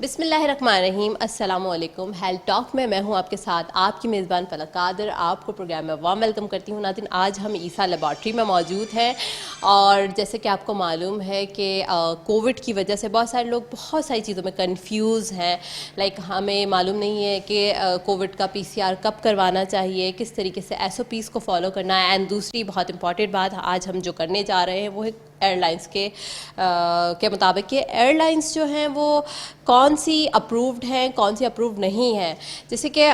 बिस्मिल्लाहिर्रहमानिर्रहीम, अस्सलाम वालेकुम। हेल्थ टॉक में मैं हूं आपके साथ आपकी मेज़बान फलक कादर। आपको प्रोग्राम में वार्म वेलकम करती हूं। नाज़रीन, आज हम ईसा लेबॉर्ट्री में मौजूद हैं और जैसे कि आपको मालूम है कि कोविड की वजह से बहुत सारे लोग बहुत सारी चीज़ों में कंफ्यूज हैं। लाइक हमें मालूम नहीं है कि कोविड का PCR कब करवाना चाहिए, किस तरीके से SOPs को फॉलो करना है। एंड दूसरी बहुत इंपॉर्टेंट बात आज हम जो करने जा रहे हैं वो है एयरलाइंस के मुताबिक कि एयरलाइंस जो हैं वो कौन सी अप्रूव्ड हैं, कौन सी अप्रूव्ड नहीं है। जैसे कि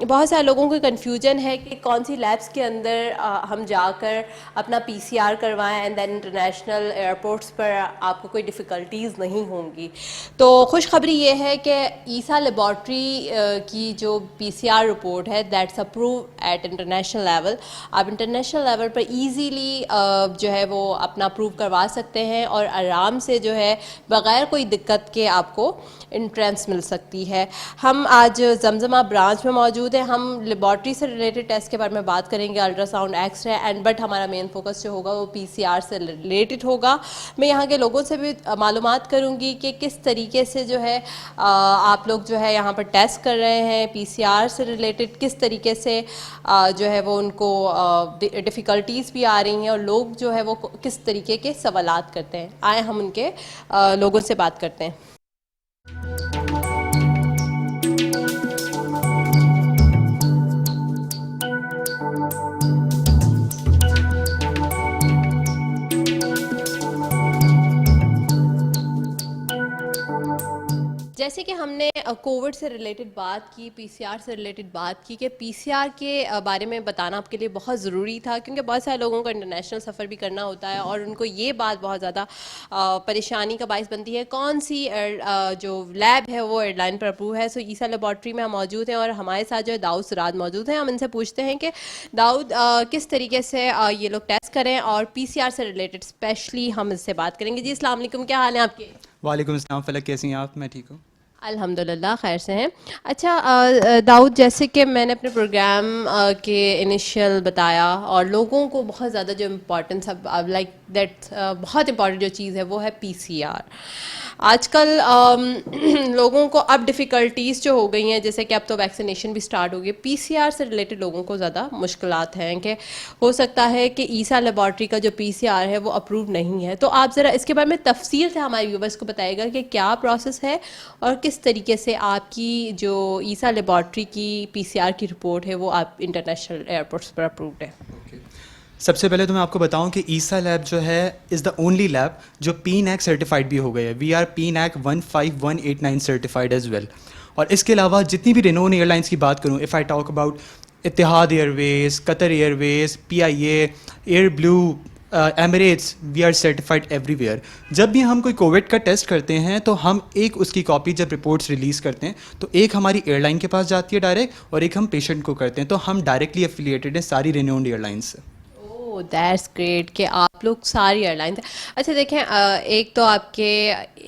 बहुत सारे लोगों को कन्फ्यूजन है कि कौन सी लैब्स के अंदर हम जाकर अपना PCR करवाएं एंड देन इंटरनेशनल एयरपोर्ट्स पर आपको कोई डिफ़िकल्टीज़ नहीं होंगी। तो खुशखबरी ये है कि ईसा लेबॉर्ट्री की जो PCR रिपोर्ट है that's approve at international level. आप इंटरनेशनल लेवल पर ईजीली जो है वो अपना अप्रूव करवा सकते हैं और आराम से जो है बग़ैर कोई दिक्कत के आपको एंट्रेंस मिल सकती है। हम आज जमजमा ब्रांच में मौजूद हैं। हम लेबॉर्ट्री से रिलेटेड टेस्ट के बारे में बात करेंगे, अल्ट्रासाउंड, एक्सरे एंड बट हमारा मेन फोकस जो होगा वो PCR से रिलेटेड होगा। मैं यहाँ के लोगों से भी मालूमात करूँगी कि किस तरीके से जो है आप लोग जो है यहाँ पर टेस्ट कर रहे हैं PCR से रिलेटेड, किस तरीके से जो है वो उनको डिफ़िकल्टीज़ भी आ रही हैं और लोग जो है वो किस तरीके के सवालात करते हैं। आए हम उनके लोगों से बात करते हैं। जैसे कि हमने कोविड से रिलेटेड बात की, PCR से रिलेटेड बात की कि PCR के बारे में बताना आपके लिए बहुत ज़रूरी था क्योंकि बहुत सारे लोगों को इंटरनेशनल सफ़र भी करना होता है और उनको ये बात बहुत ज़्यादा परेशानी का बायस बनती है कौन सी जो लैब है वो एयरलाइन पर अप्रूव है। सो ईसा लेबॉर्ट्री में हम मौजूद हैं और हमारे साथ जो है दाऊद सिराज मौजूद हैं। हम इनसे पूछते हैं कि दाऊद किस तरीके से ये लोग टेस्ट करें और PCR से रिलेटेड स्पेशली हम इससे बात करेंगे। जी अस्सलाम वालेकुम, क्या हाल है आपके? वालेकुम अस्सलाम फलक, कैसी हैं आप? मैं ठीक हूँ अल्हम्दुलिल्लाह खैर से हैं। अच्छा दाऊद, जैसे कि मैंने अपने प्रोग्राम के इनिशियल बताया और लोगों को बहुत ज़्यादा जो इम्पोर्टेंस अब लाइक दैट बहुत इम्पॉर्टेंट जो चीज़ है वो है PCR। आजकल लोगों को अब डिफ़िकल्टीज़ जो हो गई हैं, जैसे कि अब तो वैक्सीनेशन भी स्टार्ट हो गई, PCR से रिलेटेड लोगों को ज़्यादा मुश्किलात हैं कि हो सकता है कि ईसा लेबॉर्ट्री का जो PCR है वो अप्रूव नहीं है। तो आप ज़रा इसके बारे में तफसील से हमारे व्यूवर्स को बताइएगा कि क्या प्रोसेस है और किस तरीके से आपकी जो ईसा लेबॉर्ट्री की PCR की रिपोर्ट है वो आप इंटरनेशनल एयरपोर्ट्स पर अप्रूव्ड है। सबसे पहले तो मैं आपको बताऊं कि ईसा लैब जो है इज़ द ओनली लैब जो PNAC सर्टिफाइड भी हो गई है। We are PNAC 15189 certified as well. और इसके अलावा जितनी भी रेनोन एयरलाइंस की बात करूं, if I talk about Etihad Airways, Qatar Airways, PIA, Air Blue, Emirates, we are certified everywhere. जब भी हम कोई कोविड का टेस्ट करते हैं तो हम एक उसकी कॉपी जब रिपोर्ट्स रिलीज़ करते हैं तो एक हमारी एयरलाइन के पास जाती है डायरेक्ट और एक हम पेशेंट को करते हैं। तो हम डायरेक्टली एफिलिएटेड हैं सारी रेनोन्ड एयरलाइंस से। दैट्स ग्रेट कि आप लोग सारी एयरलाइंस। अच्छा देखें, एक तो आपके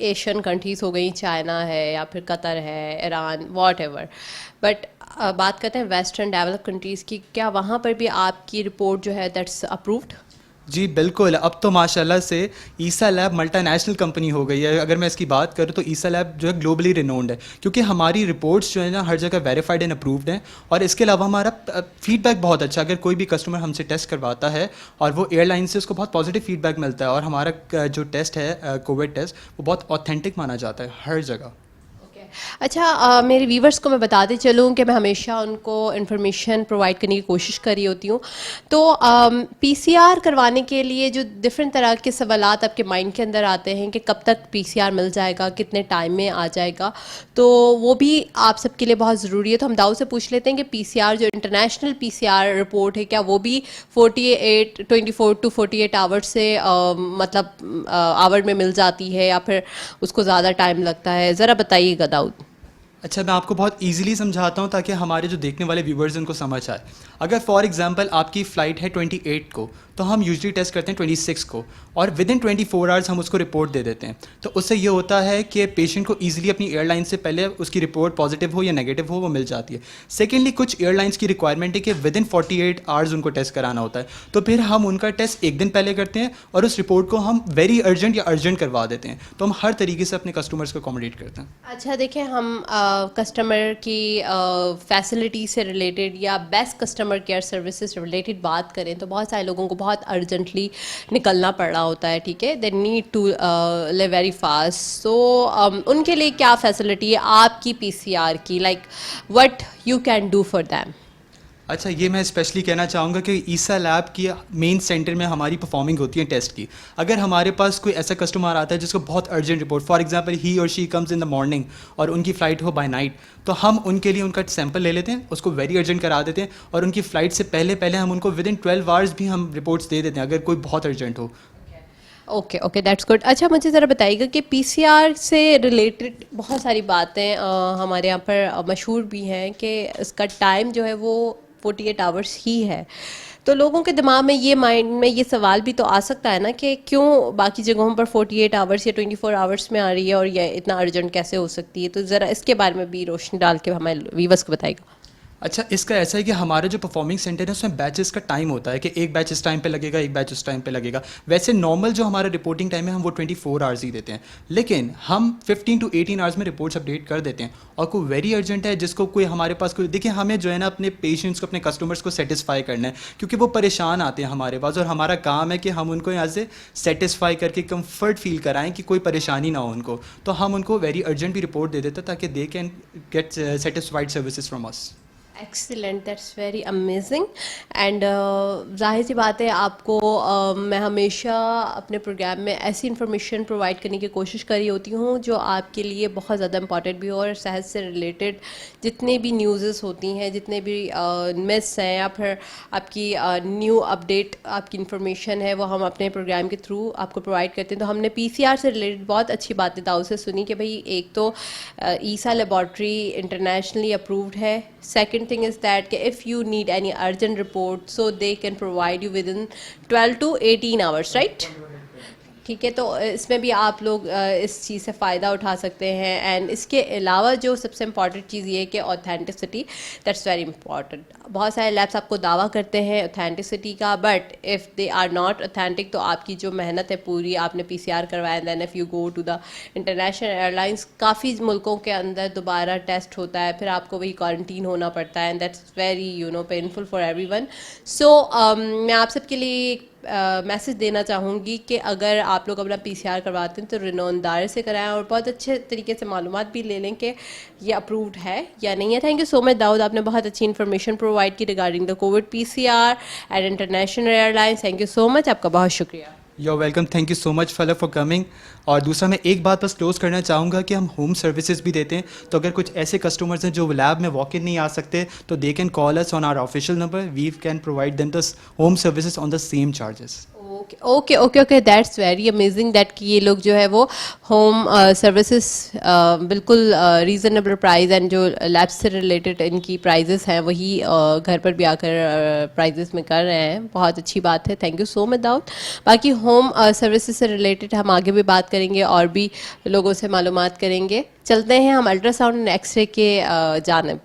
एशियन कंट्रीज़ हो गई, चाइना है या फिर कतर है, ईरान, वॉट एवर, बट बात करते हैं वेस्टर्न डेवलप कंट्रीज़ की। क्या वहाँ पर भी आपकी रिपोर्ट जो है दैट्स अप्रूव्ड? जी बिल्कुल, अब तो माशाल्लाह से ईसा लैब मल्टीनेशनल कंपनी हो गई है। अगर मैं इसकी बात करूँ तो ईसा लैब जो है ग्लोबली रिनोन्ड है क्योंकि हमारी रिपोर्ट्स जो है ना हर जगह वेरीफाइड एंड अप्रूव्ड हैं। और इसके अलावा हमारा फीडबैक बहुत अच्छा, अगर कोई भी कस्टमर हमसे टेस्ट करवाता है और वो एयरलाइन से उसको बहुत पॉजिटिव फीडबैक मिलता है और हमारा जो टेस्ट है कोविड टेस्ट वो बहुत ऑथेंटिक माना जाता है हर जगह। अच्छा मेरे व्यूवर्स को मैं बताते चलूँ कि मैं हमेशा उनको इन्फॉर्मेशन प्रोवाइड करने की कोशिश कर रही होती हूँ। तो PCR करवाने के लिए जो डिफरेंट तरह के सवालात आपके माइंड के अंदर आते हैं कि कब तक PCR मिल जाएगा, कितने टाइम में आ जाएगा, तो वो भी आप सबके लिए बहुत ज़रूरी है। तो हम दाऊद से पूछ लेते हैं कि PCR जो इंटरनेशनल PCR रिपोर्ट है क्या वो भी 24 to 48 आवर्स से मतलब आवर में मिल जाती है या फिर उसको ज़्यादा टाइम लगता है? ज़रा बताइएगा दाऊद। अच्छा, मैं आपको बहुत इजीली समझाता हूँ ताकि हमारे जो देखने वाले व्यूवर्स हैं उनको समझ आए। अगर फॉर एग्जांपल आपकी फ़्लाइट है 28 को, तो हम यूजुअली टेस्ट करते हैं 26 को, और विद इन 24 आवर्स हम उसको रिपोर्ट दे देते हैं। तो उससे ये होता है कि पेशेंट को ईजिली अपनी एयरलाइन से पहले उसकी रिपोर्ट पॉजिटिव हो या नेगेटिव हो वो मिल जाती है। सेकेंडली, कुछ एयरलाइंस की रिक्वायरमेंट है कि विद इन 48 आवर्स उनको टेस्ट कराना होता है, तो फिर हम उनका टेस्ट एक दिन पहले करते हैं और उस रिपोर्ट को हम वेरी अर्जेंट या अर्जेंट करवा देते हैं। तो हम हर तरीके से अपने कस्टमर्स को अकोमोडेट करते हैं। अच्छा देखिए, हम कस्टमर की फैसिलिटी से रिलेटेड या best customer care services related बात करें तो बहुत सारे लोगों को बहुत अर्जेंटली निकलना पड़ रहा होता है, ठीक है, they need to live very fast. So उनके लिए क्या फैसिलिटी है आपकी पीसीआर की, like what you can do for them? अच्छा, ये मैं स्पेशली कहना चाहूँगा कि ईसा लैब की मेन सेंटर में हमारी परफॉर्मिंग होती है टेस्ट की। अगर हमारे पास कोई ऐसा कस्टमर आता है जिसको बहुत अर्जेंट रिपोर्ट, फॉर एग्जांपल ही और she comes in the morning और उनकी फ़्लाइट हो बाय नाइट, तो हम उनके लिए उनका सैंपल ले लेते हैं, उसको वेरी अर्जेंट करा देते हैं और उनकी फ़्लाइट से पहले पहले हम उनको विद इन 12 आवर्स भी हम रिपोर्ट्स दे देते हैं अगर कोई बहुत अर्जेंट हो। Okay okay, that's good. अच्छा, मुझे ज़रा बताइएगा कि पीसीआर से रिलेटेड बहुत सारी बातें हमारे यहाँ पर मशहूर भी हैं कि इसका टाइम जो है वो 48 आवर्स ही है। तो लोगों के दिमाग में ये, माइंड में ये सवाल भी तो आ सकता है ना कि क्यों बाकी जगहों पर 48 आवर्स या 24 आवर्स में आ रही है और ये इतना अर्जेंट कैसे हो सकती है? तो ज़रा इसके बारे में भी रोशनी डाल के हमारे व्यूवर्स को बताइएगा। अच्छा, इसका ऐसा है कि हमारे जो परफॉर्मिंग सेंटर है उसमें बैचेस का टाइम होता है कि एक बैच इस टाइम पे लगेगा, एक बैच उस टाइम पे लगेगा। वैसे नॉर्मल जो हमारा रिपोर्टिंग टाइम है हम वो 24 आवर्स ही देते हैं, लेकिन हम 15 टू 18 आवर्स में रिपोर्ट्स अपडेट कर देते हैं। और कोई वेरी अर्जेंट है जिसको कोई हमारे पास कोई, देखिए हमें जो है ना अपने पेशेंट्स को, अपने कस्टमर्स को सेटिस्फाई करना है, क्योंकि वो परेशान आते हैं हमारे पास और हमारा काम है कि हम उनको यहाँ से सेटिस्फाई करके कंफर्ट फील कराएं कि कोई परेशानी ना हो उनको। तो हम उनको वेरी अर्जेंट भी रिपोर्ट दे देते हैं ताकि they can get satisfied services from us. Excellent, that's very amazing. And जाहिर सी बात है, आपको मैं हमेशा अपने प्रोग्राम में ऐसी इन्फॉर्मेशन प्रोवाइड करने की कोशिश कर रही होती हूँ जो आपके लिए बहुत ज़्यादा इंपॉर्टेंट भी हो, और सेहत से रिलेटेड जितने भी न्यूज़ होती हैं, जितने भी मिस हैं या फिर आपकी न्यू अपडेट आपकी इन्फॉर्मेशन है, वो हम अपने प्रोग्राम के थ्रू आपको प्रोवाइड करते हैं। तो हमने पीसीआर से रिलेटेड बहुत अच्छी बातें दाऊद से सुनी कि भाई एक तो ईसा लेबॉर्ट्री इंटरनेशनली अप्रूव्ड है। Second thing is that if you need any urgent report, so they can provide you within 12 to 18 hours, right? ठीक है, तो इसमें भी आप लोग इस चीज़ से फ़ायदा उठा सकते हैं। एंड इसके अलावा जो सबसे इम्पॉर्टेंट चीज़ ये है कि ऑथेंटिसिटी, दैट्स वेरी इंपॉर्टेंट। बहुत सारे लैब्स आपको दावा करते हैं ऑथेंटिसिटी का, but if they are not authentic तो आपकी जो मेहनत है पूरी, आपने पीसीआर करवाया, then if you go to the international airlines, काफ़ी मुल्कों के अंदर दोबारा टेस्ट होता है, फिर आपको वही क्वारंटीन होना पड़ता है, and that's very painful for everyone. So मैं आप सबके लिए मैसेज देना चाहूँगी कि अगर आप लोग अपना पीसीआर करवाते हैं तो रिनोनदार से कराएं और बहुत अच्छे तरीके से मालूमात भी ले लें कि ये अप्रूव्ड है या नहीं है। Thank you so much Dawood, आपने बहुत अच्छी इन्फॉर्मेशन प्रोवाइड की regarding the covid PCR and international airlines. Thank you so much, आपका बहुत शुक्रिया। You are welcome, thank you so much for coming. और दूसरा मैं एक बात बस क्लोज करना चाहूँगा कि हम होम सर्विसेज भी देते हैं, तो अगर कुछ ऐसे कस्टमर्स हैं जो लैब में वॉक इन नहीं आ सकते तो they can call us on our official number, we can provide them the home services on the same charges. Okay okay okay okay, that's very amazing that कि ये लोग जो है वो होम सर्विसेज बिल्कुल रीज़नेबल प्राइस, एंड जो lab से related इनकी प्राइजेस हैं वही घर पर भी आकर प्राइजेस में कर रहे हैं। बहुत अच्छी बात है, thank you so much Dawood. बाकी होम सर्विसेज से रिलेटेड हम आगे भी बात करेंगे और भी लोगों से मालूमात करेंगे। चलते हैं हम अल्ट्रासाउंड एंड एक्सरे के जानिब।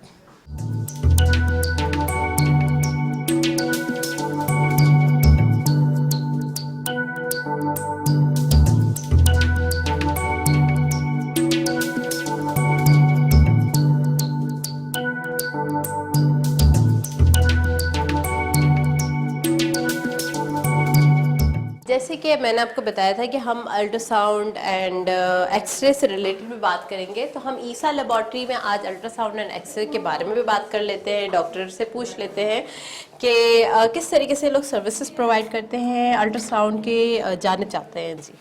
जैसे कि मैंने आपको बताया था कि हम अल्ट्रासाउंड एंड एक्सरे से रिलेटेड भी बात करेंगे, तो हम ईसा लेबॉर्ट्री में आज अल्ट्रासाउंड एंड एक्सरे के बारे में भी बात कर लेते हैं। डॉक्टर से पूछ लेते हैं कि किस तरीके से लोग सर्विसेज प्रोवाइड करते हैं अल्ट्रासाउंड के, जानना चाहते हैं जी।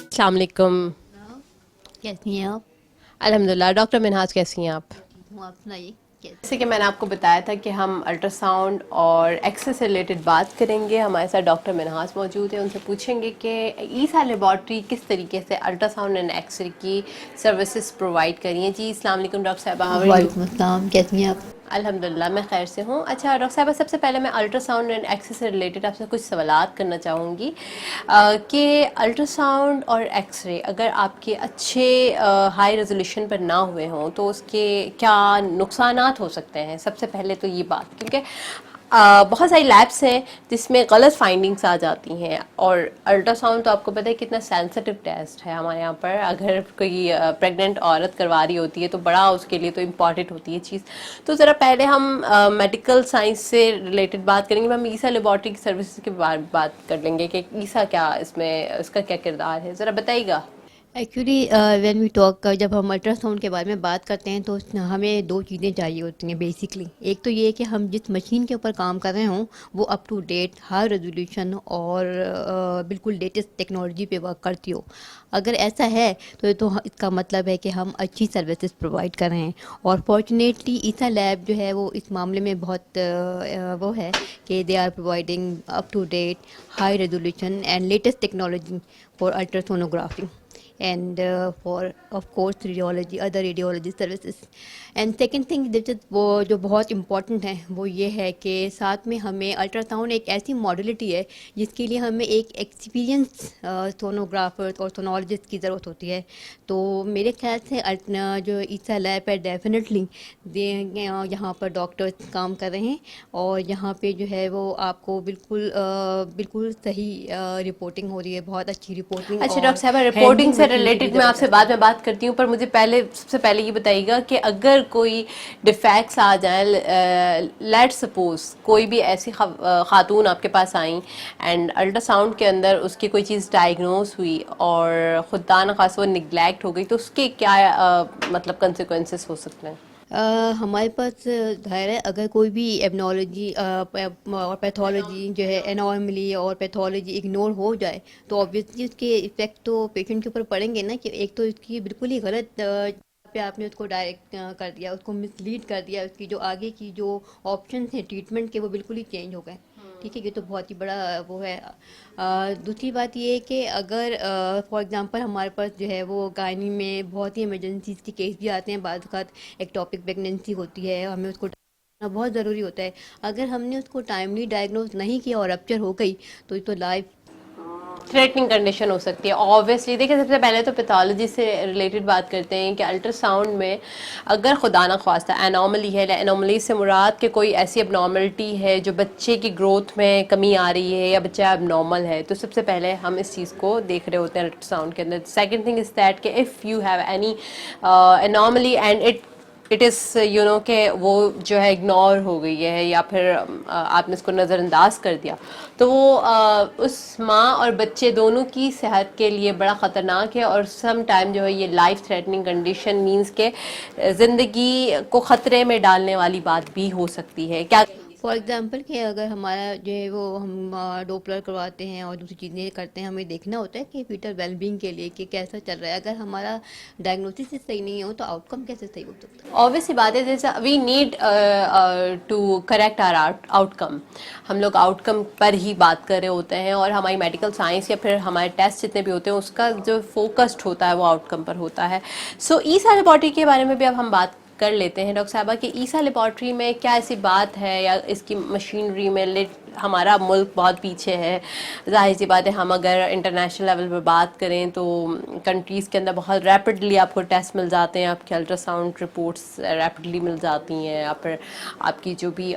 अस्सलाम वालेकुम। कैसी हैं आप? अल्हम्दुलिल्लाह। डॉक्टर मिनहाज कैसी हैं आप? आप सुनाइए। जैसे कि मैंने आपको बताया था कि हम अल्ट्रासाउंड और एक्सरे से रिलेटेड बात करेंगे। हमारे साथ डॉक्टर मिनहास मौजूद है, उनसे पूछेंगे कि ईसा लेबॉर्ट्री किस तरीके से अल्ट्रासाउंड एंड एक्सरे की सर्विसेज प्रोवाइड करी हैं। जी अस्सलाम वालेकुम डॉक्टर साहबा, हाउ आर यू? वालेकुम अस्सलाम, कैसी हैं आप? अल्हम्दुलिल्लाह मैं खैर से हूँ। अच्छा डॉक्टर साहबा, सबसे पहले मैं अल्ट्रासाउंड एंड एक्सरे से रिलेटेड आपसे कुछ सवालात करना चाहूँगी कि अल्ट्रासाउंड और एक्सरे अगर आपके अच्छे हाई रेजोल्यूशन पर ना हुए हों तो उसके क्या नुकसानात हो सकते हैं। सबसे पहले तो ये बात, क्योंकि बहुत सारी लैब्स हैं जिसमें गलत फाइंडिंग्स आ जाती हैं, और अल्ट्रासाउंड तो आपको पता है कितना सेंसिटिव टेस्ट है हमारे यहाँ पर। अगर कोई प्रेग्नेंट औरत करवा रही होती है तो बड़ा उसके लिए तो इम्पॉर्टेंट होती है चीज़। तो ज़रा पहले हम मेडिकल साइंस से रिलेटेड बात करेंगे। हम ईसा लेबॉर्ट्री की सर्विसेज के बारे में बात कर लेंगे कि ईसा क्या इसमें, इसका क्या किरदार है, ज़रा बताइएगा। एक्चुअली व्हेन वी टॉक, जब हम अल्ट्रासाउंड के बारे में बात करते हैं तो हमें दो चीज़ें चाहिए होती हैं बेसिकली। एक तो ये है कि हम जिस मशीन के ऊपर काम कर रहे हों वो up to date, high resolution और बिल्कुल लेटेस्ट टेक्नोलॉजी पे वर्क करती हो। अगर ऐसा है तो इसका मतलब है कि हम अच्छी सर्विसेज प्रोवाइड कर रहे हैं। और फॉर्चुनेटली ईसा लैब जो है वो इस मामले में बहुत वो है कि they are providing up to date, high resolution and latest technology for ultrasonography and for of course radiology, other radiology services. And second thing वो जो बहुत इम्पॉर्टेंट है वो ये है कि साथ में हमें अल्ट्रासाउंड एक ऐसी मॉडलिटी है जिसके लिए हमें एक एक्सपीरियंस सोनोग्राफर और सोनोलॉजिस्ट की ज़रूरत होती है। तो मेरे ख्याल से जो ईसा लैब है डेफिनेटली यहाँ पर डॉक्टर्स काम कर रहे हैं और यहाँ पे जो है वो आपको बिल्कुल सही रिपोर्टिंग हो रही है, बहुत अच्छी रिपोर्टिंग। अच्छा डॉक्टर साहब, रिपोर्टिंग से रिलेटेड मैं आपसे बाद में बात करती हूँ, पर मुझे सबसे पहले ये बताइएगा कि अगर कोई डिफेक्ट्स आ जाए, लेट सपोज कोई भी ऐसी खातून आपके पास आई एंड अल्ट्रासाउंड के अंदर उसकी कोई चीज़ डायग्नोज हुई और खुदा न खास वो निगलेक्ट हो गई, तो उसके क्या मतलब कंसिक्वेंसेस हो सकते हैं? हमारे पास ज़ाहिर है अगर कोई भी एबनोलॉजी और पैथोलॉजी जो है, एनॉर्मली और पैथोलॉजी इग्नोर हो जाए तो ऑब्वियसली उसके इफ़ेक्ट तो पेशेंट के ऊपर पड़ेंगे ना। कि एक तो इसकी बिल्कुल ही गलत पे आपने उसको डायरेक्ट कर दिया, उसको मिसलीड कर दिया, उसकी जो आगे की जो ऑप्शन हैं ट्रीटमेंट के वो बिल्कुल ही चेंज हो गए। ठीक है, ये तो बहुत ही बड़ा वो है। दूसरी बात ये है कि अगर फॉर एग्जांपल हमारे पास जो है वो गायनी में बहुत ही इमरजेंसीज के केस भी आते हैं, बाद वक़्त एक्टोपिक प्रेगनेंसी होती है, हमें उसको बहुत ज़रूरी होता है। अगर हमने उसको टाइमली डायग्नोज नहीं किया और रप्चर हो गई तो ये तो लाइफ थ्रेटनिंग कंडीशन हो सकती है ऑब्वियसली। देखिए सबसे पहले तो पैथोलॉजी से रिलेटेड बात करते हैं कि अल्ट्रासाउंड में अगर खुदा न ख्वास्ता एनॉमली है, एनॉमली से मुराद कि कोई ऐसी एबनॉर्मलिटी है जो बच्चे की ग्रोथ में कमी आ रही है या बच्चा एबनॉर्मल है, तो सबसे पहले हम इस चीज़ को देख रहे होते हैं अल्ट्रासाउंड के अंदर। सेकेंड थिंग इज़ दैट कि if you have any anomaly and it is you know कि वो जो है इग्नोर हो गई है या फिर आपने इसको नज़रअंदाज कर दिया, तो वो उस माँ और बच्चे दोनों की सेहत के लिए बड़ा ख़तरनाक है। और सम टाइम जो है ये लाइफ थ्रेटनिंग कंडीशन मींस के ज़िंदगी को ख़तरे में डालने वाली बात भी हो सकती है। क्या फॉर एग्ज़ाम्पल कि अगर हमारा जो है वो हम डोपलर करवाते हैं और दूसरी चीज़ें करते हैं, हमें देखना होता है कि फीटर वेलबींग के लिए कि कैसा चल रहा है। अगर हमारा डायग्नोसिस सही नहीं हो तो आउटकम कैसे सही हो सकता है? ऑब्वियसली बात है, जैसा we need to correct our outcome. हम लोग आउटकम पर ही बात कर रहे होते हैं और हमारी मेडिकल साइंस या फिर हमारे टेस्ट जितने भी होते हैं उसका जो फोकस्ड होता है वो आउटकम पर होता है। सो ईसा लेबॉर्ट्री के बारे में भी अब हम बात कर लेते हैं डॉक्टर साहबा कि ईसा लेबॉर्ट्री में क्या ऐसी बात है या इसकी मशीनरी में हमारा मुल्क बहुत पीछे है। जाहिर सी बात है, हम अगर इंटरनेशनल लेवल पर बात करें तो कंट्रीज़ के अंदर बहुत रैपिडली आपको टेस्ट मिल जाते हैं, आपके अल्ट्रासाउंड रिपोर्ट्स रैपिडली मिल जाती हैं या फिर आपकी जो भी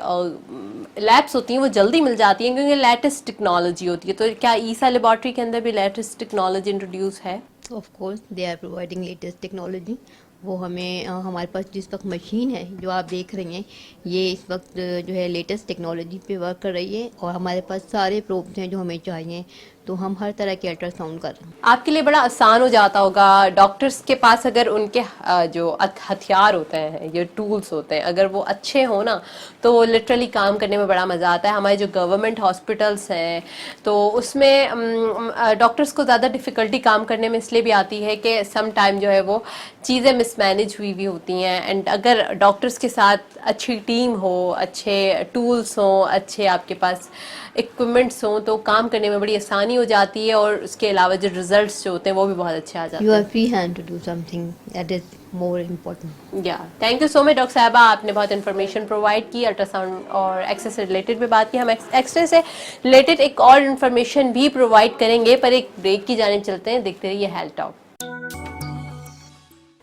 लैब्स होती हैं वो जल्दी मिल जाती हैं क्योंकि लेटेस्ट टेक्नोलॉजी होती है। तो क्या ईसा लेबॉर्ट्री के अंदर भी लेटेस्ट टेक्नोलॉजी इंट्रोड्यूस है? Of course they are providing latest technology. वो हमें हमारे पास जिस वक्त मशीन है जो आप देख रही हैं ये इस वक्त जो है लेटेस्ट टेक्नोलॉजी पे वर्क कर रही है और हमारे पास सारे प्रोब्स हैं जो हमें चाहिए। तो हम हर तरह के अल्ट्रासाउंड कर रहे हैं। आपके लिए बड़ा आसान हो जाता होगा डॉक्टर्स के पास, अगर उनके जो हथियार होते हैं, ये टूल्स होते हैं, अगर वो अच्छे हो ना, तो लिटरली काम करने में बड़ा मज़ा आता है। हमारे जो गवर्नमेंट हॉस्पिटल्स हैं तो उसमें डॉक्टर्स को ज़्यादा डिफ़िकल्टी काम करने में इसलिए भी आती है कि सम टाइम जो है वो चीज़ें मिसमैनेज हुई भी होती हैं। एंड अगर डॉक्टर्स के साथ अच्छी टीम हो, अच्छे टूल्स हों, अच्छे आपके पास इक्विपमेंट्स हों, तो काम करने में बड़ी आसानी हो जाती है, और उसके अलावा जो रिजल्ट्स जो होते हैं वो भी बहुत अच्छे आ जाते यू हैं। Are free hand to do something that is more important. या thank you so much doctor साहबा, आपने बहुत इन्फॉर्मेशन प्रोवाइड की अल्ट्रासाउंड और एक्सरे से रिलेटेड भी बात की। हम एक्सरे से रिलेटेड एक और इन्फॉर्मेशन भी प्रोवाइड करेंगे, पर एक ब्रेक की जाने चलते हैं। देखते रहिए health talk.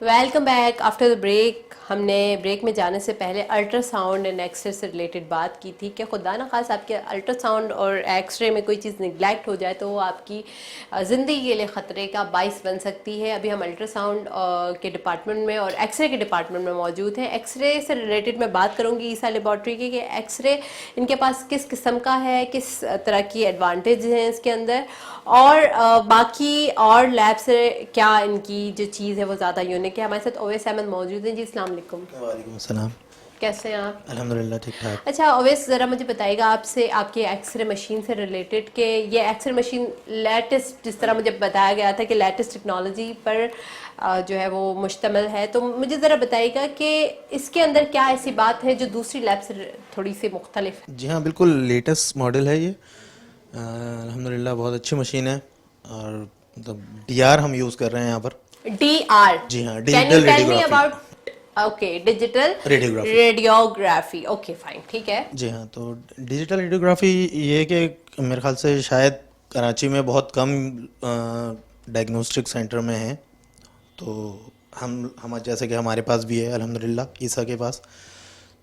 Welcome back after the break. हमने ब्रेक में जाने से पहले अल्ट्रासाउंड एंड एक्सरे से रिलेटेड बात की थी कि खुदा ना खास आपके अल्ट्रासाउंड और एक्सरे में कोई चीज़ निगलेक्ट हो जाए तो वो आपकी ज़िंदगी के लिए ख़तरे का बाइस बन सकती है। अभी हम अल्ट्रासाउंड के डिपार्टमेंट में और एक्सरे के डिपार्टमेंट में मौजूद हैं। एक्सरे से रिलेटेड मैं बात करूँगी ईसा लेबॉर्ट्री की, कि एक्सरे इनके पास किस किस्म का है, किस तरह की एडवांटेज हैं इसके अंदर, और बाकी और लैब से क्या इनकी जो चीज़ है वो ज़्यादा यूनिक है। हमारे साथ ओवैस अहमद मौजूद हैं जी। अस्सलाम वालेकुम। वालेकुम अस्सलाम। कैसे हैं आप? अल्हम्दुलिल्लाह ठीक ठाक। अच्छा ओवैस, ज़रा मुझे बताइएगा आपसे आपके एक्सरे मशीन से रिलेटेड कि ये एक्सरे मशीन लेटेस्ट, जिस तरह मुझे बताया गया था कि लेटेस्ट टेक्नोलॉजी पर जो है वो मुश्तमिल है, तो मुझे ज़रा बताइएगा कि इसके अंदर क्या ऐसी बात है जो दूसरी लैब से थोड़ी सी मुख्तलिफ है? जी हाँ, बिल्कुल लेटेस्ट मॉडल है ये। अल्हम्दुलिल्लाह बहुत अच्छी मशीन है, और मतलब डीआर हम यूज़ कर रहे हैं यहाँ पर। DR? जी हाँ, Can you digital tell me radiography. about okay digital radiography. Radiography? Okay fine, ठीक है। जी हाँ, तो डिजिटल रेडियोग्राफी ये कि मेरे ख्याल से शायद कराची में बहुत कम डायग्नोस्टिक सेंटर में है। तो हम जैसे कि हमारे पास भी है अल्हम्दुलिल्लाह, ईसा के पास,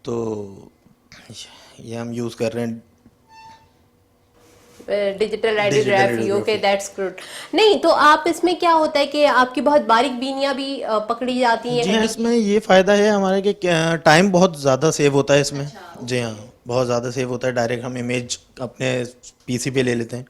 तो ये हम यूज़ कर रहे हैं। Digital radiography, okay that's good. नहीं तो आप इसमें क्या होता है कि आपकी बहुत बारीक बीनियां भी पकड़ी जाती हैं? जी हाँ, इसमें ये फ़ायदा है हमारे कि टाइम बहुत ज़्यादा सेव होता है इसमें। जी हाँ, बहुत ज़्यादा सेव होता है। डायरेक्ट हम इमेज अपने पीसी पे ले लेते हैं।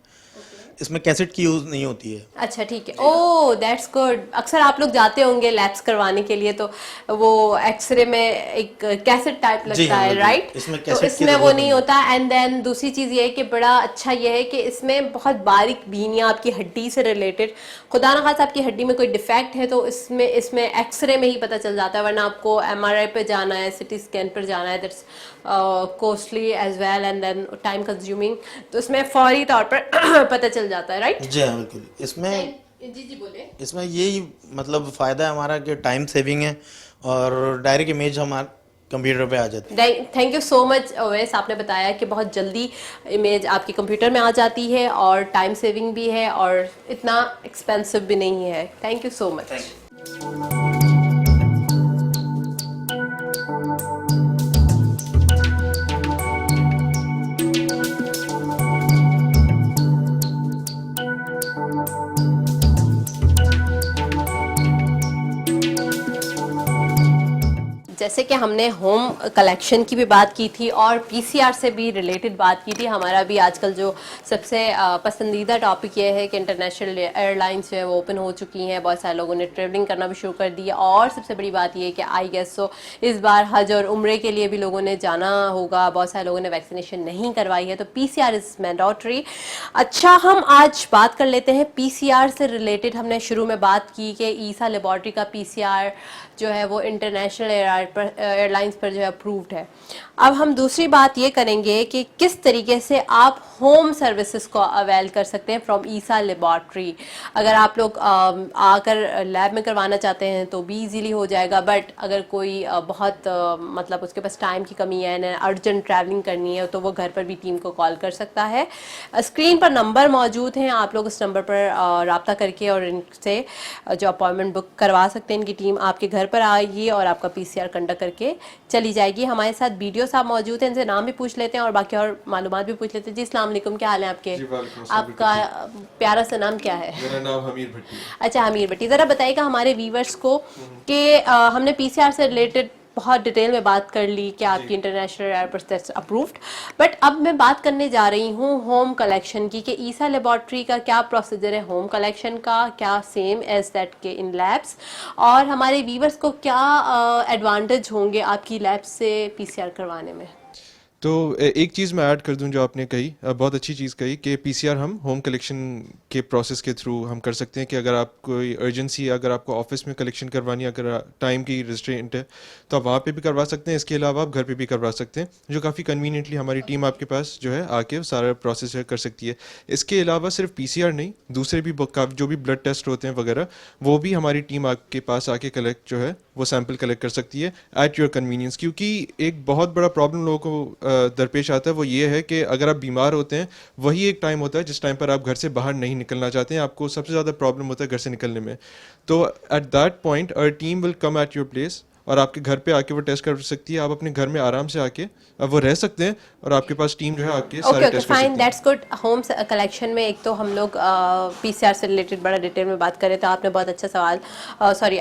इसमें कैसेट की यूज़ नहीं होती है। अच्छा ठीक है, ओह दैट्स गुड। अक्सर आप लोग जाते होंगे लैब्स करवाने के लिए, तो वो एक्सरे में एक कैसेट टाइप जी लगता हाँ, है, बिल्कुल। राइट? इसमें तो कैसेट की इसमें वो ज़रूरत नहीं नहीं होता। एंड देन दूसरी चीज़ ये है कि बड़ा अच्छा ये है कि इसमें बहुत बारीक बीनियां आपकी हड्डी से रिलेटेड, खुदा ना खास आपकी हड्डी में कोई डिफेक्ट है तो इसमें एक्सरे में ही पता चल जाता है, वरना आपको MRI पे जाना है, CT स्कैन पर जाना है, that's costly as well and then time consuming. तो इसमें फौरी तौर पर पता चल जाता है, राइट? जी हाँ, बिल्कुल। इसमें जी बोले। इसमें यही मतलब फ़ायदा है हमारा कि टाइम सेविंग है, और डायरेक्ट इमेज हमारे कंप्यूटर पे आ जाती है। Thank you so much Owais, आपने बताया कि बहुत जल्दी इमेज आपके कंप्यूटर में आ जाती है और टाइम सेविंग भी है और इतना एक्सपेंसिव भी नहीं है। Thank you so much. जैसे कि हमने होम कलेक्शन की भी बात की थी और PCR से भी रिलेटेड बात की थी। हमारा भी आजकल जो सबसे पसंदीदा टॉपिक ये है कि इंटरनेशनल एयरलाइंस जो है वो ओपन हो चुकी हैं, बहुत सारे लोगों ने ट्रेवलिंग करना भी शुरू कर दी है, और सबसे बड़ी बात ये है कि आई गेस सो इस बार हज और उम्रे के लिए भी लोगों ने जाना होगा। बहुत सारे लोगों ने वैक्सीनेशन नहीं करवाई है, तो PCR इज़ मैंडेटरी। अच्छा, हम आज बात कर लेते हैं PCR से रिलेटेड। हमने शुरू में बात की कि ईसा लेबॉर्ट्री का PCR जो है वो इंटरनेशनल एयरलाइंस पर जो है अप्रूव्ड है। अब हम दूसरी बात ये करेंगे कि किस तरीके से आप होम सर्विसेज को अवेल कर सकते हैं फ्रॉम ईसा लेबॉर्ट्री। अगर आप लोग आकर लैब में करवाना चाहते हैं तो भी इजीली हो जाएगा, बट अगर कोई बहुत मतलब उसके पास टाइम की कमी है ना, अर्जेंट ट्रैवलिंग करनी है, तो वो घर पर भी टीम को कॉल कर सकता है। स्क्रीन पर नंबर मौजूद हैं, आप लोग उस नंबर पर रब्ता करके और इनसे जो अपॉइंटमेंट बुक करवा सकते हैं। इनकी टीम आपके घर पर आएगी और आपका PCR कंडक्ट करके चली जाएगी। हमारे साथ वीडियो साहब मौजूद हैं, इनसे नाम भी पूछ लेते हैं और बाकी और मालूमात भी पूछ लेते हैं। जी अस्सलाम वालेकुम, क्या हाल है आपके? आपका प्यारा सा नाम क्या है? मेरा नाम हमीर भट्टी। अच्छा हमीर भट्टी, ज़रा बताइएगा हमारे व्यूवर्स को कि हमने PCR से रिलेटेड बहुत डिटेल में बात कर ली कि आपकी international airport that's approved, but अब मैं बात करने जा रही हूँ होम कलेक्शन की, कि ईसा लेबॉर्ट्री का क्या प्रोसीजर है होम कलेक्शन का, क्या सेम एज दैट के इन लैब्स, और हमारे व्यूवर्स को क्या एडवांटेज होंगे आपकी लैब से पीसीआर करवाने में। तो एक चीज़ मैं ऐड कर दूं जो आपने कही, बहुत अच्छी चीज़ कही कि पीसीआर हम होम कलेक्शन के प्रोसेस के थ्रू हम कर सकते हैं कि अगर आप कोई अर्जेंसी, अगर आपको ऑफिस में कलेक्शन करवानी है, अगर टाइम की रिस्ट्रेंट है तो आप वहाँ पे भी करवा सकते हैं। इसके अलावा आप घर पे भी करवा सकते हैं, जो काफ़ी कन्वीनियंटली हमारी टीम आपके पास जो है आके सारा प्रोसेस है कर सकती है। इसके अलावा सिर्फ पीसीआर नहीं, दूसरे भी जो भी ब्लड टेस्ट होते हैं वगैरह, वो भी हमारी टीम आपके पास आके कलेक्ट जो है वो सैंपल कलेक्ट कर सकती है एट योर कन्वीनियंस। क्योंकि एक बहुत बड़ा प्रॉब्लम लोगों को दरपेश आता है, वो ये है कि अगर आप बीमार होते हैं, वही एक टाइम होता है जिस टाइम पर आप घर से बाहर नहीं निकलना चाहते हैं, आपको सबसे ज़्यादा प्रॉब्लम होता है घर से निकलने में। तो at that point our team will come at your place और आपके घर पे आके वो टेस्ट कर सकती है। आप अपने घर में आराम से आके वो रह सकते हैं और आपके पास टीम जो है आके सारे टेस्ट कर सकती फाइन, है। That's good. होम कलेक्शन में एक तो हम लोग पीसीआर से रिलेटेड बड़ा डिटेल में बात करें, तो आपने बहुत अच्छा सवाल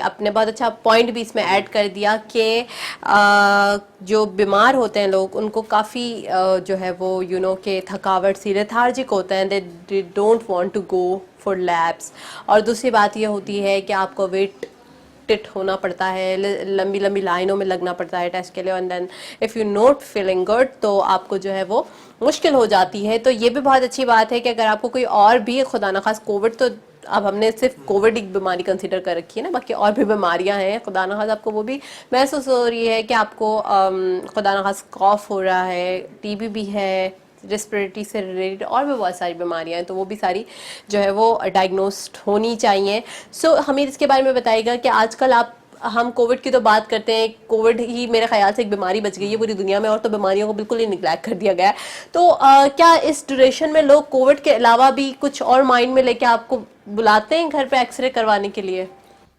आपने बहुत अच्छा पॉइंट भी इसमें ऐड कर दिया कि जो बीमार होते हैं लोग, उनको काफ़ी जो है वो के थकावट सी, लेथार्जिक होते हैं, they don't want to go for labs. और दूसरी बात ये होती है कि आपको वेट टिट होना पड़ता है, लंबी लंबी लाइनों में लगना पड़ता है टेस्ट के लिए, and then if you not feeling good तो आपको जो है वो मुश्किल हो जाती है। तो ये भी बहुत अच्छी बात है कि अगर आपको कोई और भी, खुदा ना खास कोविड, तो अब हमने सिर्फ कोविड एक बीमारी कंसीडर कर रखी है ना, बाकी और भी बीमारियां हैं, खुदा ना खास आपको वो भी महसूस हो रही है कि आपको खुदा ना खास कॉफ हो रहा है, टीबी भी है, रेस्पिरेटरी से रिलेटेड और भी बहुत सारी बीमारियां हैं, तो वो भी सारी जो है वो डायग्नोस्ड होनी चाहिए। सो हमें इसके बारे में बताइएगा कि आजकल हम कोविड की तो बात करते हैं, कोविड ही मेरे ख्याल से एक बीमारी बच गई है पूरी दुनिया में, और तो बीमारियों को बिल्कुल ही निगलेक्ट कर दिया गया है। तो क्या इस ड्यूरेशन में लोग कोविड के अलावा भी कुछ और माइंड में लेके आपको बुलाते हैं घर पे एक्सरे करवाने के लिए?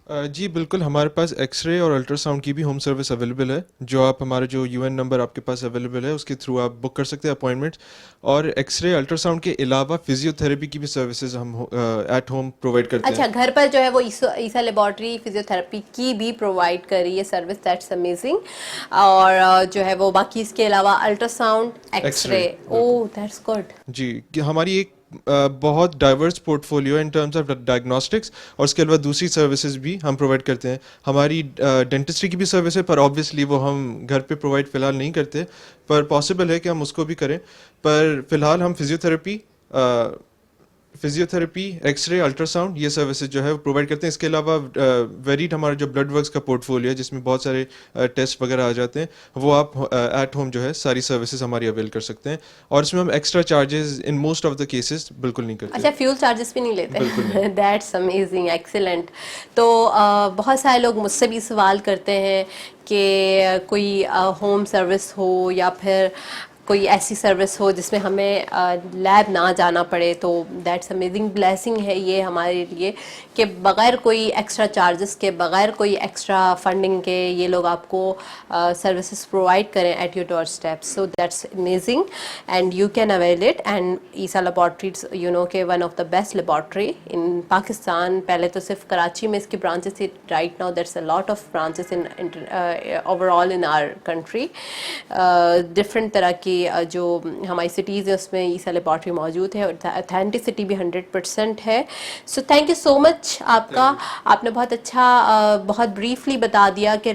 जी बिल्कुल, हमारे पास एक्सरे और अल्ट्रासाउंड की भी होम सर्विस अवेलेबल है, जो आप हमारा जो यूएन नंबर आपके पास अवेलेबल है उसके थ्रू आप बुक कर सकते हैं अपॉइंटमेंट। और एक्सरे अल्ट्रासाउंड के अलावा फिजियोथेरेपी की भी सर्विसेज हम एट होम प्रोवाइड करते हैं। अच्छा, घर पर जो है वो ईसा लेबॉर्ट्री फिजियोथेरेपी की भी प्रोवाइड कर रही है सर्विस, दैट्स अमेजिंग। और जो है वो बाकी इसके अलावा ultrasound, X-ray, oh that's good. जी, कि हमारी एक बहुत diverse portfolio in terms of diagnostics, और उसके अलावा दूसरी सर्विसेज भी हम प्रोवाइड करते हैं। हमारी डेंटिस्ट्री की भी सर्विस है, पर ऑब्वियसली वो हम घर पे प्रोवाइड फ़िलहाल नहीं करते, पर पॉसिबल है कि हम उसको भी करें। पर फिलहाल हम फिजियोथेरेपी, एक्सरे, अल्ट्रासाउंड ये सर्विसेज जो है वो प्रोवाइड करते हैं। इसके अलावा वेरिड हमारा जो ब्लड वर्क्स का पोर्टफोलियो है, जिसमें बहुत सारे टेस्ट वगैरह आ जाते हैं, वो आप एट होम जो है सारी सर्विसेज हमारी अवेल कर सकते हैं। और इसमें हम extra charges in most of the cases बिल्कुल नहीं करते। अच्छा, फ्यूल चार्जेस भी नहीं लेते? That's amazing, excellent. तो बहुत सारे लोग मुझसे भी सवाल करते हैं कि कोई होम सर्विस हो या फिर कोई ऐसी सर्विस हो जिसमें हमें लैब ना जाना पड़े, तो दैट्स अमेजिंग ब्लेसिंग है ये हमारे लिए कि बग़ैर कोई एक्स्ट्रा चार्जेस के, बग़ैर कोई एक्स्ट्रा फंडिंग के ये लोग आपको सर्विसेज प्रोवाइड करें at your doorstep. So that's amazing and you can avail it. And Essa laboratories के one of the best laboratory in Pakistan. पहले तो सिर्फ कराची में इसकी ब्रांचेस थी, right now that's a lot of branches in overall in our country. Different तरह की जो हमारी सिटीज़ है उसमें ईसा लेबॉर्ट्री मौजूद है, और ऑथेंटिसिटी भी 100% है। So thank you so much आपका। आपने बहुत अच्छा बहुत ब्रीफली बता दिया कि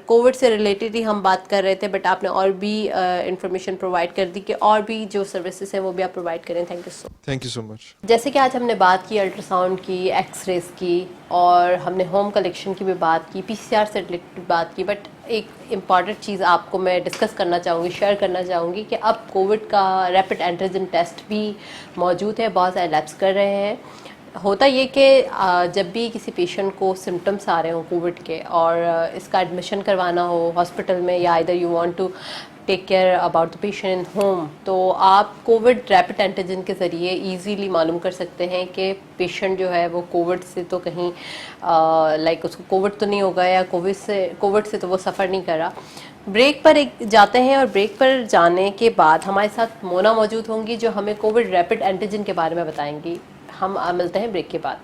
कोविड से रिलेटेड ही हम बात कर रहे थे, बट आपने और भी इंफॉर्मेशन प्रोवाइड कर दी कि और भी जो सर्विसेज हैं वो भी आप प्रोवाइड करें। Thank you so much. जैसे कि आज हमने बात की अल्ट्रासाउंड की, एक्सरेज की, और हमने होम कलेक्शन की भी बात की, पीसीआर से रिलेटेड बात की, बट एक इम्पॉर्टेंट चीज़ आपको मैं डिस्कस करना चाहूँगी, शेयर करना चाहूँगी कि अब कोविड का रैपिड एंटीजन टेस्ट भी मौजूद है, बहुत सारे लैब्स कर रहे हैं। होता ये कि जब भी किसी पेशेंट को सिम्टम्स आ रहे हों कोविड के और इसका एडमिशन करवाना हो हॉस्पिटल में, या either you want to take care about the patient in home, तो आप कोविड रैपिड एंटीजन के ज़रिए इजीली मालूम कर सकते हैं कि पेशेंट जो है वो कोविड से तो कहीं लाइक उसको कोविड तो नहीं होगा, या कोविड से तो वो सफ़र नहीं कर रहा। ब्रेक पर एक जाते हैं, और ब्रेक पर जाने के बाद हमारे साथ मोना मौजूद होंगी जो हमें कोविड रैपिड एंटीजन के बारे में बताएंगी। हम मिलते हैं ब्रेक के बाद।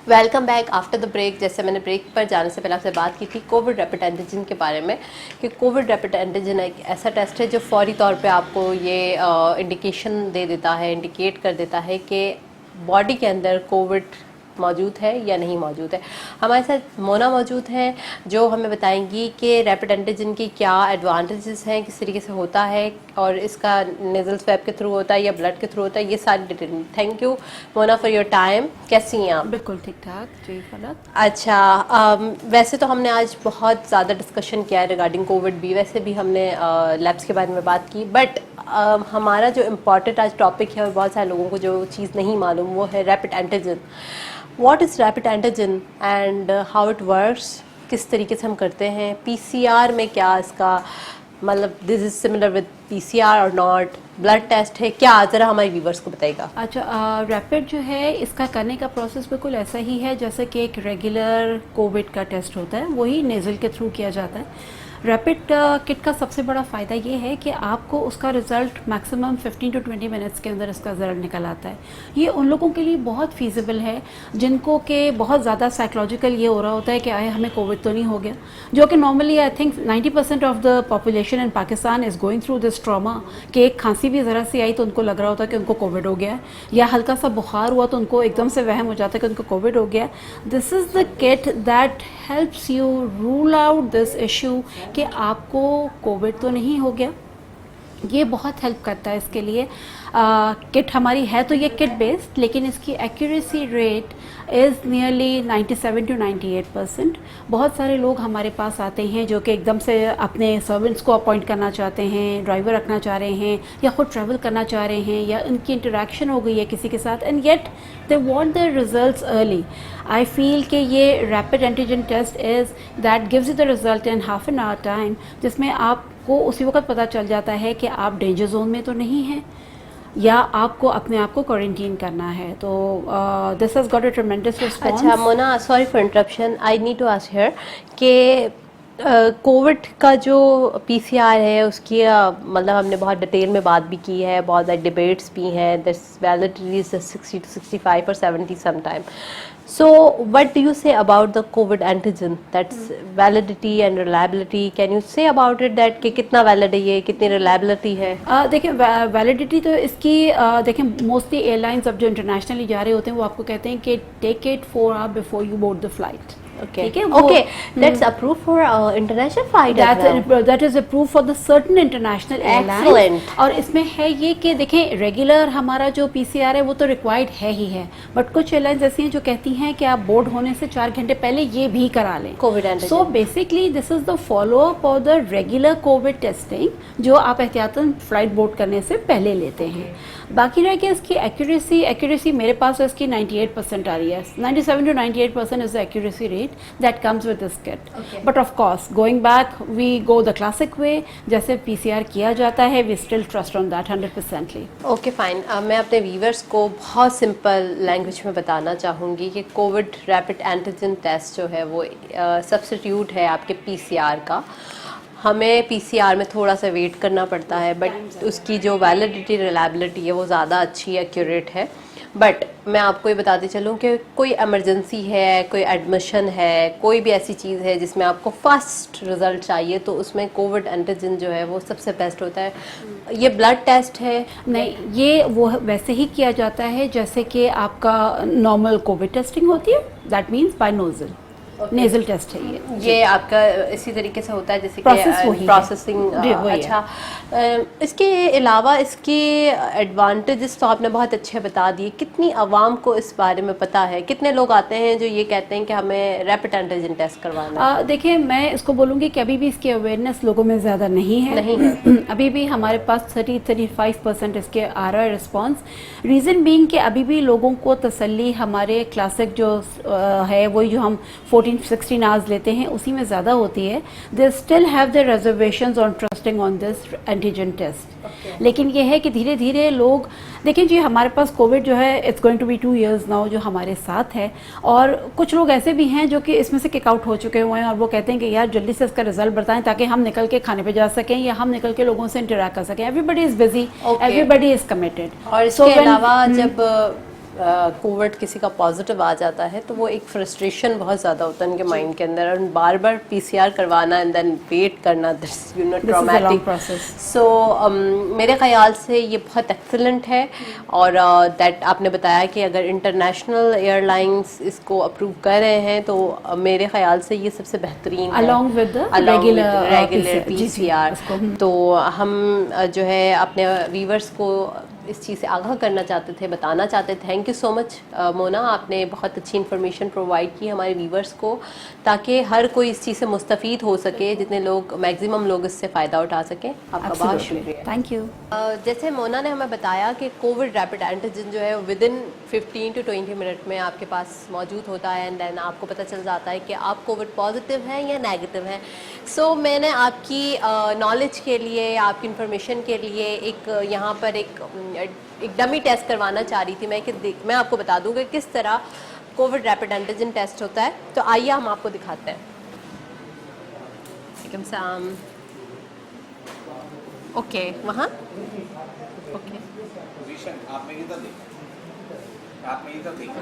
Welcome back after the break. जैसे मैंने ब्रेक पर जाने से पहले आपसे बात की थी कोविड रैपिड एंटीजन के बारे में, कि कोविड रैपिड एंटीजन एक ऐसा टेस्ट है जो फौरी तौर पे आपको ये इंडिकेशन दे देता है, इंडिकेट कर देता है कि बॉडी के अंदर कोविड मौजूद है या नहीं मौजूद है। हमारे साथ मोना मौजूद हैं जो हमें बताएंगी कि रैपिड एंटीजन की क्या एडवांटेजेस हैं, किस तरीके से होता है और इसका नेजल स्वैब के थ्रू होता है या ब्लड के थ्रू होता है, ये सारी detail. Thank you Mona for your time. कैसी हैं आप? बिल्कुल ठीक ठाक जी फलक। अच्छा, वैसे तो हमने आज बहुत ज़्यादा डिस्कशन किया है रिगार्डिंग कोविड भी, वैसे भी हमने लैब्स के बारे में बात की, बट हमारा जो इम्पॉर्टेंट आज टॉपिक है और बहुत सारे लोगों को जो चीज़ नहीं मालूम वो है rapid antigen. What is rapid antigen and how it works, किस तरीके से हम करते हैं, पीसीआर में क्या इसका मतलब this is similar with PCR और नॉट, ब्लड टेस्ट है क्या, ज़रा हमारे व्यूवर्स को बताइएगा। अच्छा, रैपिड जो है इसका करने का प्रोसेस बिल्कुल ऐसा ही है जैसे कि एक रेगुलर कोविड का टेस्ट होता है, वही नेज़ल के थ्रू किया जाता है। रैपिड किट का सबसे बड़ा फ़ायदा ये है कि आपको उसका रिज़ल्ट मैक्सिमम 15 to 20 मिनट्स के अंदर इसका रिज़ल्ट निकल आता है। ये उन लोगों के लिए बहुत फीजिबल है जिनको कि बहुत ज़्यादा साइकोलॉजिकल ये हो रहा होता है कि आए हमें कोविड तो नहीं हो गया, जो कि normally I think 90% of the population in Pakistan is going through this trauma कि एक खांसी भी ज़रा सी आई तो उनको लग रहा होता है कि उनको कोविड हो गया है, या हल्का सा बुखार हुआ तो उनको एकदम से वहम हो जाता है कि उनको कोविड हो गया। This is the kit that helps you rule out this issue कि आपको कोविड तो नहीं हो गया। ये बहुत हेल्प करता है इसके लिए। किट हमारी है तो ये किट बेस्ड, लेकिन इसकी accuracy rate is nearly 97 to 98%। बहुत सारे लोग हमारे पास आते हैं जो कि एकदम से अपने सर्वेंट्स को अपॉइंट करना चाहते हैं, ड्राइवर रखना चाह रहे हैं, या खुद ट्रैवल करना चाह रहे हैं, या उनकी इंटरेक्शन हो गई है किसी के साथ, and yet they want their results early. I feel कि ये rapid antigen test is that gives you the result in half an hour time, जिसमें आपको उसी वक्त पता चल जाता है कि आप डेंजर जोन में तो नहीं हैं या आपको अपने आप को क्वारंटीन करना है। तो this has got a tremendous response. अच्छा Mona, sorry for interruption, I need to ask here कि कोविड का जो पीसीआर है उसकी मतलब हमने बहुत डिटेल में बात भी की है, बहुत सारे डिबेट्स भी हैं, this validity is 60 to 65 or 70 sometime. So what do you say about the COVID antigen, that's validity and reliability? Can you say about it that कि कितना वैलिड है ये, कितनी रिलायबिलिटी है? देखिए वैलिडिटी तो इसकी देखिए मोस्टली एयरलाइंस अब जो इंटरनेशनली जा रहे होते हैं वो आपको कहते हैं कि take it 4 hours before you board the flight. ठीक है, okay, that's approved for international flight, that is approved for the certain international airlines. और इसमें है ये कि देखें रेगुलर हमारा जो पीसीआर है वो तो रिक्वायर्ड है ही है, बट कुछ एयरलाइंस ऐसी हैं जो कहती हैं कि आप बोर्ड होने से 4 घंटे पहले ये भी करा लें Covid antigen. So basically this is the follow up of the regular Covid testing जो आप एहतियातन फ्लाइट बोर्ड करने से पहले लेते हैं। बाकी रह गया इसकी एक्यूरेसी मेरे पास है इसकी 98% आ रही है, 97 to 98% is the accuracy rate that comes with this kit. But of course going back we go the classic way, जैसे PCR किया जाता है, we still trust on that 100%ly. Okay fine, मैं अपने व्यूवर्स को बहुत सिंपल लैंग्वेज में बताना चाहूँगी कि कोविड रैपिड एंटीजन टेस्ट जो है वो सब्स्टिट्यूट है आपके पीसीआर का। हमें पीसीआर में थोड़ा सा वेट करना पड़ता है, बट उसकी जो वैलिडिटी रिलायबिलिटी है वो ज़्यादा अच्छी एक्यूरेट है। बट मैं आपको ये बताते चलूँ कि कोई इमरजेंसी है, कोई एडमिशन है, कोई भी ऐसी चीज़ है जिसमें आपको फास्ट रिज़ल्ट चाहिए, तो उसमें कोविड एंटीजन जो है वो सबसे बेस्ट होता है। ये ब्लड टेस्ट है? नहीं, ये वो वैसे ही किया जाता है जैसे कि आपका नॉर्मल कोविड टेस्टिंग होती है, that means by nozzle nasal test है ये आपका इसी तरीके से होता है जैसे कि प्रोसेसिंग। अच्छा, इसके अलावा इसके एडवांटेजेस तो आपने बहुत अच्छे बता दिए। कितनी आवाम को इस बारे में पता है? कितने लोग आते हैं जो ये कहते हैं कि हमें रैपिड एंटीजन टेस्ट करवाना है? देखिए मैं इसको बोलूँगी कि अभी भी इसकी अवेयरनेस लोगों में ज़्यादा नहीं है। अभी भी हमारे पास 30-35% इसके आ रहा है रिस्पॉन्स। रीज़न बीइंग कि अभी भी लोगों को तसल्ली हमारे क्लासिक जो है वही जो हम 14-16 आवर्स लेते हैं उसी में ज़्यादा होती है। They still have the reservations on trusting on this antigen test. लेकिन ये है कि धीरे धीरे लोग देखिए जी, हमारे पास कोविड जो है it's going to be 2 years now जो हमारे साथ है, और कुछ लोग ऐसे भी हैं जो कि इसमें से किक आउट हो चुके हुए हैं और वो कहते हैं कि यार जल्दी से इसका रिजल्ट बताएं ताकि हम निकल के खाने पे जा सकें या हम निकल के लोगों से इंटरेक्ट कर सकें। Everybody is busy, everybody is committed. और इसके अलावा जब कोविड किसी का पॉजिटिव आ जाता है तो वो एक फ्रस्ट्रेशन बहुत ज़्यादा होता है उनके माइंड के अंदर, और बार बार पीसीआर करवाना एंड देन वेट करना, this you know traumatic process. सो मेरे ख्याल से ये बहुत एक्सेलेंट है, और दैट आपने बताया कि अगर इंटरनेशनल एयरलाइंस इसको अप्रूव कर रहे हैं तो मेरे ख्याल से ये सबसे बेहतरीन है, Along with the regular PCR, जी, PCR। उसको, तो हम जो है अपने व्यूवर्स को इस चीज़ से आगाह करना चाहते थे, बताना चाहते थे। Thank you so much Mona, आपने बहुत अच्छी इन्फॉर्मेशन प्रोवाइड की हमारे व्यूवर्स को, ताकि हर कोई इस चीज़ से मुस्तफ़ीद हो सके, जितने लोग मैक्सिमम लोग इससे फ़ायदा उठा सकें। आपका बहुत शुक्रिया। Thank you. जैसे मोना ने हमें बताया कि कोविड रैपिड एंटीजन जो है विद इन 15 to 20 मिनट में आपके पास मौजूद होता है, एंड देन आपको पता चल जाता है कि आप कोविड पॉजिटिव हैं या नेगेटिव हैं। सो मैंने आपकी नॉलेज के लिए, आपकी इन्फॉर्मेशन के लिए एक यहाँ पर एक डमी टेस्ट करवाना चाह रही थी मैं आपको बता दूँ कि किस तरह कोविड रैपिड एंटीजन टेस्ट होता है। तो आइए हम आपको दिखाते हैं। वालेकुम सलाम। ओके, वहाँ ओके आप में इधर देखो, आप में इधर देखो।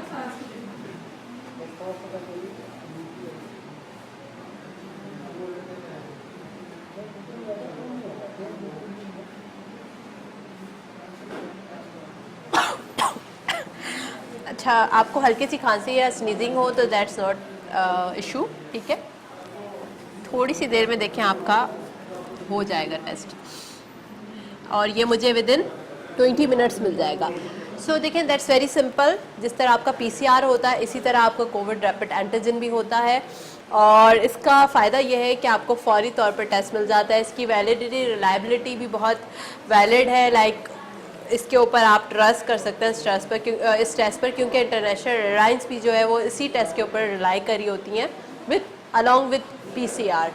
अच्छा, आपको हल्की सी खांसी या स्नीजिंग हो तो दैट्स नॉट इशू, ठीक है। थोड़ी सी देर में देखें आपका हो जाएगा टेस्ट, और ये मुझे विद इन 20 मिनट्स मिल जाएगा। सो देखें, दैट्स वेरी सिंपल। जिस तरह आपका पीसीआर होता है इसी तरह आपका कोविड रैपिड एंटीजन भी होता है, और इसका फ़ायदा यह है कि आपको फौरी तौर पर टेस्ट मिल जाता है। इसकी वैलिडिटी, रिलायबिलिटी भी बहुत वैलिड है। लाइक इसके ऊपर आप ट्रस्ट कर सकते हैं इस टेस्ट पर, क्योंकि इंटरनेशनल एयरलाइंस भी जो है वो इसी टेस्ट के ऊपर रिलाई करी होती हैं अलॉन्ग विद पीसीआर।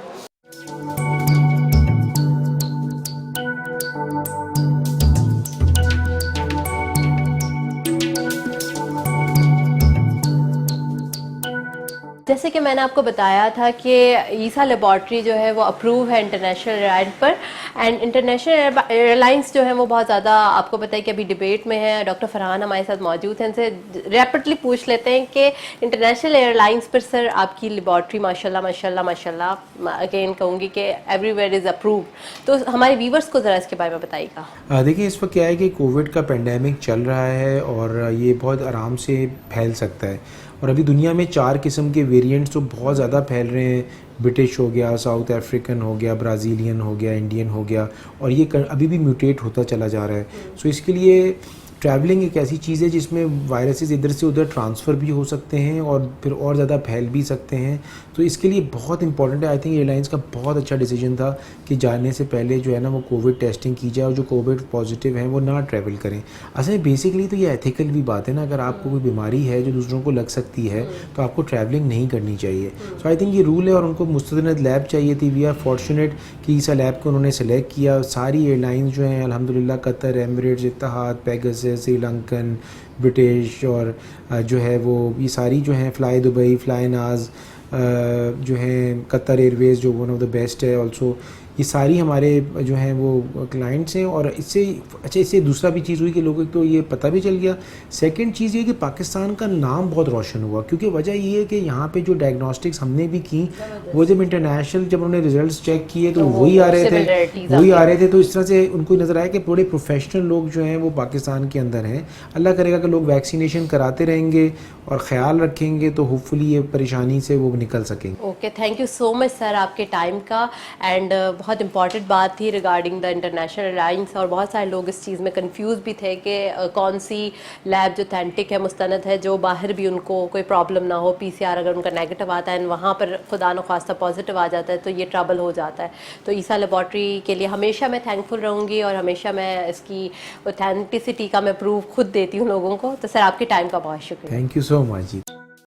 जैसे कि मैंने आपको बताया था कि ईसा लेबॉर्ट्री जो है वो अप्रूव है इंटरनेशनल एयरलाइन पर, एंड इंटरनेशनल एयरलाइंस जो है वो बहुत ज़्यादा आपको पता है कि अभी डिबेट में है। डॉक्टर फरहान हमारे साथ मौजूद हैं, इनसे रैपिडली पूछ लेते हैं कि इंटरनेशनल एयरलाइंस पर सर आपकी लेबॉर्ट्री माशाल्लाह माशाल्लाह माशाल्लाह अगेन कहूँगी कि एवरीवेयर इज़ अप्रूव्ड, तो हमारे व्यूवर्स को ज़रा इसके बारे में बताइएगा। देखिए, इस वक्त क्या है कि कोविड का पेंडेमिक चल रहा है और ये बहुत आराम से फैल सकता है, और अभी दुनिया में 4 किस्म के वेरिएंट्स तो बहुत ज़्यादा फैल रहे हैं। ब्रिटिश हो गया, साउथ अफ्रीकन हो गया, ब्राज़ीलियन हो गया, इंडियन हो गया, और ये अभी भी म्यूटेट होता चला जा रहा है। सो इसके लिए ट्रैवलिंग एक ऐसी चीज़ है जिसमें वायरसेस इधर से उधर ट्रांसफ़र भी हो सकते हैं और फिर और ज़्यादा फैल भी सकते हैं। तो इसके लिए बहुत इंपॉर्टेंट है। आई थिंक एयरलाइंस का बहुत अच्छा डिसीजन था कि जाने से पहले जो है ना वो कोविड टेस्टिंग की जाए, और जो कोविड पॉजिटिव हैं वो ना ट्रैवल करें। असल में बेसिकली तो ये एथिकल भी बात है ना, अगर आपको कोई बीमारी है जो दूसरों को लग सकती है तो आपको ट्रैवलिंग नहीं करनी चाहिए। सो आई थिंक ये रूल है, और उनको मुस्तनद लैब चाहिए थी। वी आर फॉर्चुनेट कि इस लैब को उन्होंने सेलेक्ट किया। सारी एयरलाइंस जो हैं अल्हम्दुलिल्लाह, Qatar, Emirates, Etihad, Pegasus, SriLankan, British, और जो है वो ये सारी जो हैं, फ्लाई दुबई, फ्लाई नाज, जो हैं कतर एयरवेज़ जो वन ऑफ द बेस्ट है ऑल्सो, ये सारी हमारे जो हैं वो क्लाइंट्स हैं। और इससे दूसरा भी चीज़ हुई कि लोगों को तो ये पता भी चल गया। सेकंड चीज़ ये कि पाकिस्तान का नाम बहुत रोशन हुआ, क्योंकि वजह ये है कि यहाँ पे जो डायग्नोस्टिक्स हमने भी की वो जब इंटरनेशनल जब उन्होंने रिजल्ट्स चेक किए तो वही आ रहे थे। तो इस तरह से उनको नज़र आया कि बड़े प्रोफेशनल लोग जो हैं वो पाकिस्तान के अंदर हैं। अल्लाह करेगा कि लोग वैक्सीनेशन कराते रहेंगे और ख़्याल रखेंगे तो होपफुली ये परेशानी से वो निकल सकेंगे। Okay, thank you so much sir आपके टाइम का। एंड बहुत इंपॉर्टेंट बात थी रिगार्डिंग द इंटरनेशनल एयरलाइंस, और बहुत सारे लोग इस चीज़ में कंफ्यूज भी थे कि कौन सी लैब जो ऑथेंटिक है, मुस्तनद है, जो बाहर भी उनको कोई प्रॉब्लम ना हो। पीसीआर अगर उनका नेगेटिव आता है वहाँ पर खुदा न ख्वास्ता पॉजिटिव आ जाता है तो ये ट्रबल हो जाता है। तो ईसा लेबॉर्ट्री के लिए हमेशा मैं थैंकफुल रहूँगी, और हमेशा मैं इसकी ऑथेंटिसिटी का मैं प्रूफ खुद देती हूँ लोगों को। तो सर आपके टाइम का बहुत शुक्रिया। Thank you so much ji.